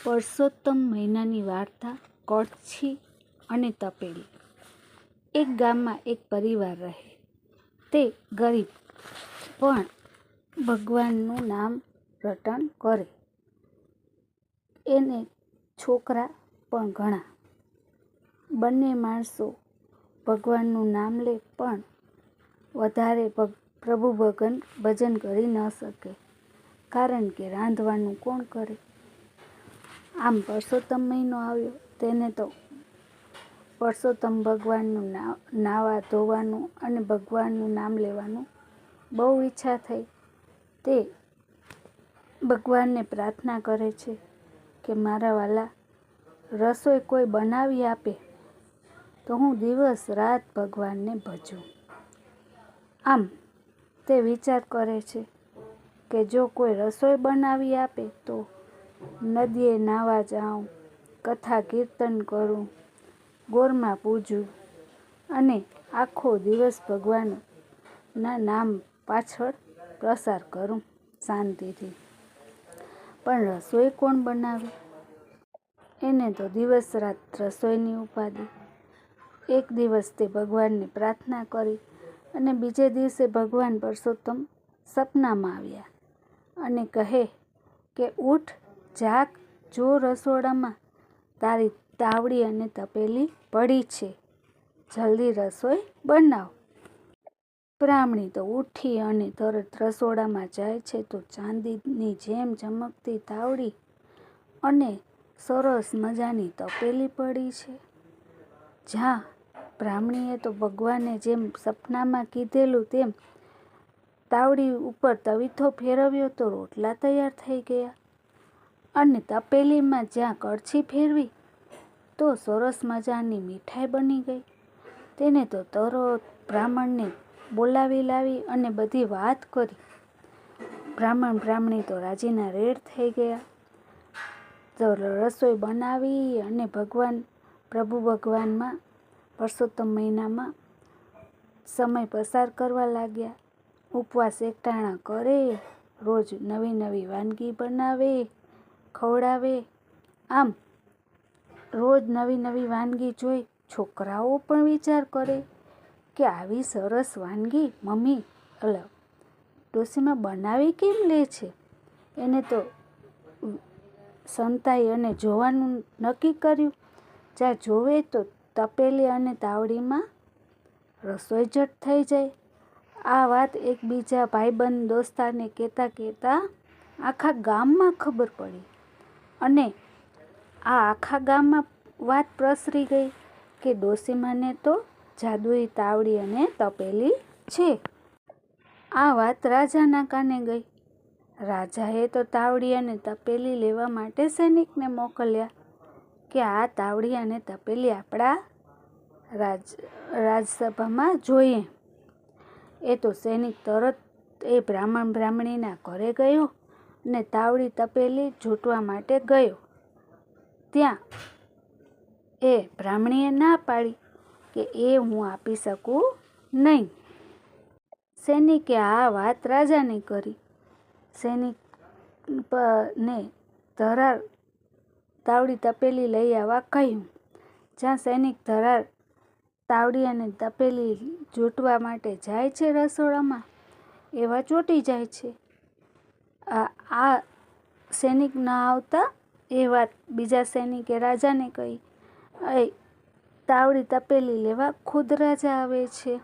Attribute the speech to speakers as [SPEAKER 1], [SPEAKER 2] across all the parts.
[SPEAKER 1] પરસોત્તમ મહિનાની વાર્તા કળછી અને તપેલી। એક ગામમાં એક પરિવાર રહે। તે ગરીબ પણ ભગવાનનું નામ રટણ કરે। એને છોકરા પણ ઘણા। બંને માણસો ભગવાનનું નામ લે પણ વધારે પ્રભુ ભજન કરી ન શકે, કારણ કે રાંધવાનું કોણ કરે? આમ પરસોત્તમ મહિનો આવ્યો। તેને તો પરસોત્તમ ભગવાનનું નાવા ધોવાનું અને ભગવાનનું નામ લેવાનું બહુ ઈચ્છા થઈ। તે ભગવાનને પ્રાર્થના કરે છે કે મારા વાલા, રસોઈ કોઈ બનાવી આપે તો હું દિવસ રાત ભગવાનને ભજું। આમ તે વિચાર કરે છે કે જો કોઈ રસોઈ બનાવી આપે તો નદીએ નાવા જાઉં, કથા કીર્તન કરું, ગોરમાં પૂજું અને આખો દિવસ ભગવાનના નામ પાછળ પ્રસાર કરું શાંતિથી। પણ રસોઈ કોણ બનાવે? એને તો દિવસ રાત રસોઈની ઉપાધિ। એક દિવસ તે ભગવાનને પ્રાર્થના કરી અને બીજે દિવસે ભગવાન પરસોત્તમ સપનામાં આવ્યા અને કહે કે ઉઠ, જાગ, જો રસોડામાં તારી તાવડી અને તપેલી પડી છે, જલ્દી રસોઈ બનાવ। બ્રાહ્મણી તો ઉઠી અને તરત રસોડામાં જાય છે તો ચાંદીની જેમ ચમકતી તાવડી અને સરસ મજાની તપેલી પડી છે। જ્યાં બ્રાહ્મણીએ તો ભગવાને જેમ સપનામાં કીધેલું તેમ તાવડી ઉપર તવીથો ફેરવ્યો તો રોટલા તૈયાર થઈ ગયા, અને તપેલીમાં જ્યાં કળછી ફેરવી તો સરસ મજાની મીઠાઈ બની ગઈ। તેને તો તરત બ્રાહ્મણને બોલાવી લાવી અને બધી વાત કરી। બ્રાહ્મણી તો રાજીના રેડ થઈ ગયા। તો રસોઈ બનાવી અને પ્રભુ ભગવાનમાં પરસોત્તમ મહિનામાં સમય પસાર કરવા લાગ્યા। ઉપવાસ એકટાણા કરે, રોજ નવી નવી વાનગી બનાવે, ખવડાવે। આમ રોજ નવી નવી વાનગી જોઈ છોકરાઓ પણ વિચાર કરે કે આવી સરસ વાનગી મમ્મી ડોશીમાં બનાવી કેમ લે છે? એને તો સંતાઈ અને જોવાનું નક્કી કર્યું। જ્યાં જોવે તો તપેલી અને તાવડીમાં રસોઈ જટ થઈ જાય। આ વાત એકબીજા ભાઈબંધ દોસ્તારને કહેતા આખા ગામમાં ખબર પડી અને આ આખા ગામમાં વાત પ્રસરી ગઈ કે ડોશીમાને તો જાદુઈ તાવડી અને તપેલી છે। આ વાત રાજાના કાને ગઈ। રાજાએ તો તાવડી અને તપેલી લેવા માટે સૈનિકને મોકલ્યા કે આ તાવડી અને તપેલી આપણા રાજસભામાં જોઈએ। એ તો સૈનિક તરત એ બ્રાહ્મણીના ઘરે ગયો અને તાવડી તપેલી જોટવા માટે ગયો। ત્યાં એ બ્રાહ્મણીએ ના પાડી કે એ હું આપી શકું નહીં। સૈનિકે આ વાત રાજાને કરી। સૈનિકને ધરાર તાવડી તપેલી લઈ આવવા કહ્યું। જ્યાં સૈનિક ધરાર તાવડી અને તપેલી જોટવા માટે જાય છે રસોડામાં, એવા ચોંટી જાય છે। આ સૈનિક ન આવતા એ વાત બીજા સૈનિકે રાજાને કહી। તાવડી તપેલી લેવા ખુદ રાજા આવે છે।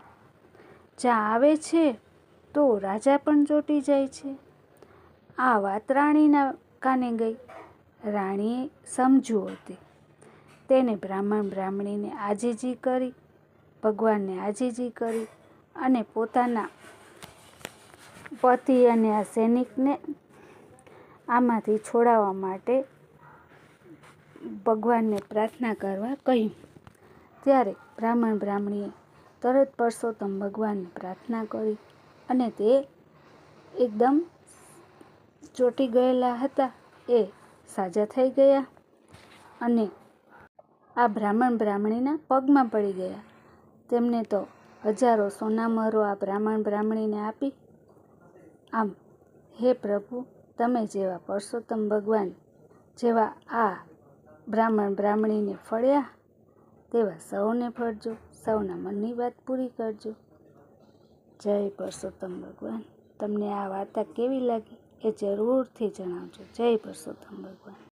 [SPEAKER 1] જ્યાં આવે છે તો રાજા પણ ચોંટી જાય છે। આ વાત રાણીના કાને ગઈ। રાણીએ સમજુ હતી। તેને બ્રાહ્મણીને આજીજી કરી, ભગવાનને આજીજી કરી અને પોતાના પતિ અને આ સૈનિકને આમાંથી છોડાવવા માટે ભગવાનને પ્રાર્થના કરવા કહ્યું। ત્યારે બ્રાહ્મણીએ તરત પરસોત્તમ ભગવાનને પ્રાર્થના કરી અને તે એકદમ ચોંટી ગયેલા હતા એ સાજા થઈ ગયા અને આ બ્રાહ્મણીના પગમાં પડી ગયા। તેમને તો હજારો સોનામહોરો આ બ્રાહ્મણીને આપી। આમ હે પ્રભુ, તમે જેવા પરસોત્તમ ભગવાન જેવા આ બ્રાહ્મણ બ્રાહ્મણીને ફળ્યા તેવા સૌને ફળજો, સૌના મનની વાત પૂરી કરજો. જય પરસોત્તમ ભગવાન. તમને આ વાર્તા કેવી લાગી એ જરૂરથી જણાવજો. જય પરસોત્તમ ભગવાન.